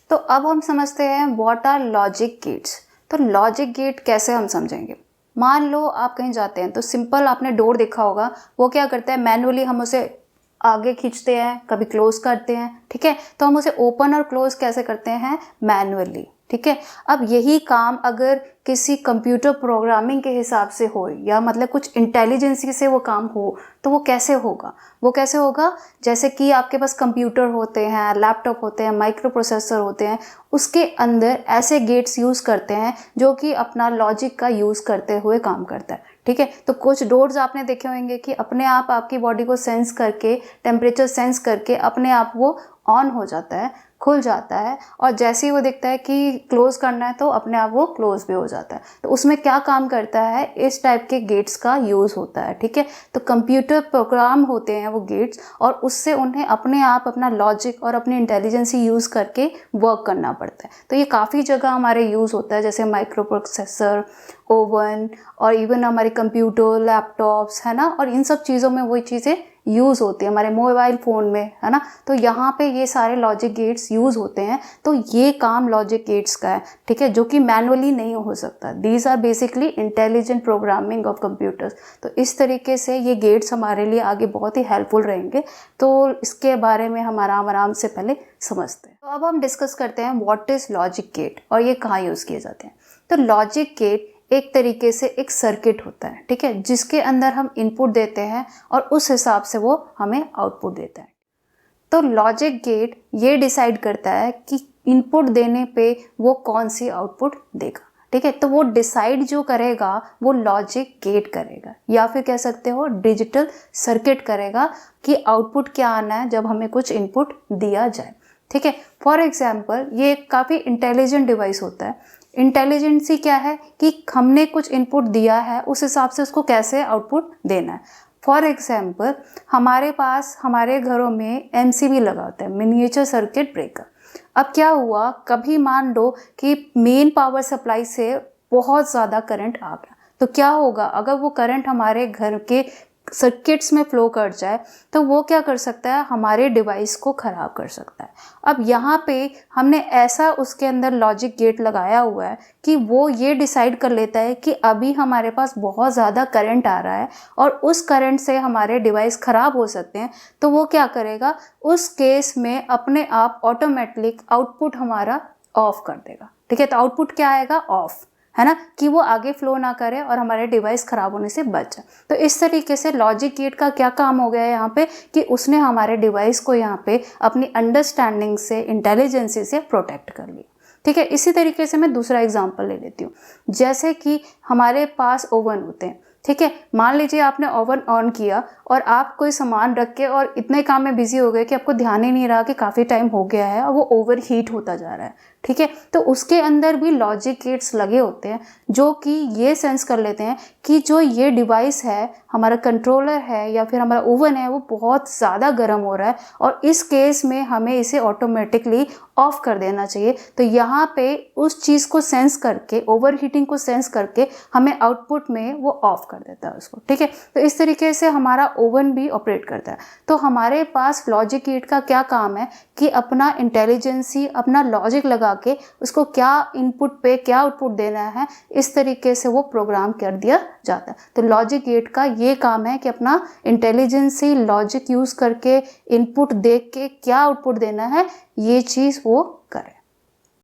तो अब हम समझते हैं व्हाट आर लॉजिक गेट्स। तो लॉजिक गेट कैसे हम समझेंगे। मान लो आप कहीं जाते हैं तो सिंपल आपने डोर देखा होगा, वो क्या करता है मैनुअली हम उसे आगे खींचते हैं, कभी क्लोज करते हैं, ठीक है। तो हम उसे ओपन और क्लोज कैसे करते हैं, मैनुअली, ठीक है। अब यही काम अगर किसी कंप्यूटर प्रोग्रामिंग के हिसाब से हो या मतलब कुछ इंटेलिजेंसी से वो काम हो तो वो कैसे होगा। वो कैसे होगा, जैसे कि आपके पास कंप्यूटर होते हैं, लैपटॉप होते हैं, माइक्रो प्रोसेसर होते हैं, उसके अंदर ऐसे गेट्स यूज़ करते हैं जो कि अपना लॉजिक का यूज़ करते हुए काम करता है, ठीक है। तो कुछ डोर्स आपने देखे होंगे कि अपने आप आपकी बॉडी को सेंस करके, टेम्परेचर सेंस करके अपने आप वो ऑन हो जाता है, खुल जाता है, और जैसे ही वो दिखता है कि क्लोज करना है तो अपने आप वो क्लोज भी हो जाता है। तो उसमें क्या काम करता है, इस टाइप के गेट्स का यूज़ होता है, ठीक है। तो कंप्यूटर प्रोग्राम होते हैं वो गेट्स, और उससे उन्हें अपने आप अपना लॉजिक और अपनी इंटेलिजेंसी यूज़ करके वर्क करना पड़ता है। तो ये काफ़ी जगह हमारे यूज़ होता है, जैसे माइक्रो प्रोसेसर, ओवन, और इवन हमारे कंप्यूटर, लैपटॉप्स, है ना। और इन सब चीज़ों में वही चीज़ें यूज़ होती है, हमारे मोबाइल फ़ोन में, है ना। तो यहाँ पे ये सारे लॉजिक गेट्स यूज़ होते हैं। तो ये काम लॉजिक गेट्स का है, ठीक है, जो कि मैनुअली नहीं हो सकता। These are basically intelligent programming of computers. तो इस तरीके से ये गेट्स हमारे लिए आगे बहुत ही हेल्पफुल रहेंगे। तो इसके बारे में हम आराम से पहले समझते हैं। तो अब हम डिस्कस करते हैं व्हाट इज़ लॉजिक गेट और ये कहाँ यूज़ किए जाते हैं। तो लॉजिक गेट एक तरीके से एक सर्किट होता है, ठीक है, जिसके अंदर हम इनपुट देते हैं और उस हिसाब से वो हमें आउटपुट देता है। तो लॉजिक गेट ये डिसाइड करता है कि इनपुट देने पे वो कौन सी आउटपुट देगा, ठीक है। तो वो डिसाइड जो करेगा वो लॉजिक गेट करेगा, या फिर कह सकते हो डिजिटल सर्किट करेगा कि आउटपुट क्या आना है जब हमें कुछ इनपुट दिया जाए, ठीक है। फॉर एग्जाम्पल ये काफ़ी इंटेलिजेंट डिवाइस होता है। इंटेलिजेंसी क्या है कि हमने कुछ इनपुट दिया है, उस हिसाब से उसको कैसे आउटपुट देना है। फॉर एग्जाम्पल हमारे पास हमारे घरों में MCB लगा होता है, मिनिएचर सर्किट ब्रेकर। अब क्या हुआ, कभी मान लो कि मेन पावर सप्लाई से बहुत ज़्यादा करंट आ गया, तो क्या होगा, अगर वो करंट हमारे घर के सर्किट्स में फ्लो कर जाए तो वो क्या कर सकता है, हमारे डिवाइस को ख़राब कर सकता है। अब यहाँ पे हमने ऐसा उसके अंदर लॉजिक गेट लगाया हुआ है कि वो ये डिसाइड कर लेता है कि अभी हमारे पास बहुत ज़्यादा करंट आ रहा है और उस करंट से हमारे डिवाइस ख़राब हो सकते हैं। तो वो क्या करेगा, उस केस में अपने आप ऑटोमेटिक आउटपुट हमारा ऑफ कर देगा, ठीक है। तो आउटपुट क्या आएगा, ऑफ, है ना, कि वो आगे फ्लो ना करे और हमारे डिवाइस ख़राब होने से बच जाए। तो इस तरीके से लॉजिक गेट का क्या काम हो गया है यहाँ पे कि उसने हमारे डिवाइस को यहाँ पे अपनी अंडरस्टैंडिंग से, इंटेलिजेंसी से प्रोटेक्ट कर लिया, ठीक है। इसी तरीके से मैं दूसरा एग्जांपल ले लेती हूँ। जैसे कि हमारे पास ओवन होते हैं, ठीक है। मान लीजिए आपने ओवन ऑन किया और आप कोई सामान रख के और इतने काम में बिजी हो गए कि आपको ध्यान ही नहीं रहा कि काफ़ी टाइम हो गया है और वो ओवर हीट होता जा रहा है, ठीक है। तो उसके अंदर भी लॉजिक गेट्स लगे होते हैं जो कि ये सेंस कर लेते हैं कि जो ये डिवाइस है, हमारा कंट्रोलर है या फिर हमारा ओवन है, वो बहुत ज़्यादा गर्म हो रहा है और इस केस में हमें इसे ऑटोमेटिकली ऑफ कर देना चाहिए। तो यहाँ पे उस चीज़ को सेंस करके, ओवर हीटिंग को सेंस करके हमें आउटपुट में वो ऑफ कर देता है उसको, ठीक है। तो इस तरीके से हमारा ओवन भी ऑपरेट करता है। तो हमारे पास लॉजिक गेट का क्या काम है कि अपना इंटेलिजेंसी, अपना लॉजिक लगा के उसको क्या इनपुट पे क्या आउटपुट देना है, इस तरीके से वो प्रोग्राम कर दिया जाता है। तो लॉजिक गेट का ये काम है कि अपना इंटेलिजेंसी, लॉजिक यूज़ करके इनपुट देख के क्या आउटपुट देना है, ये चीज़ वो करे।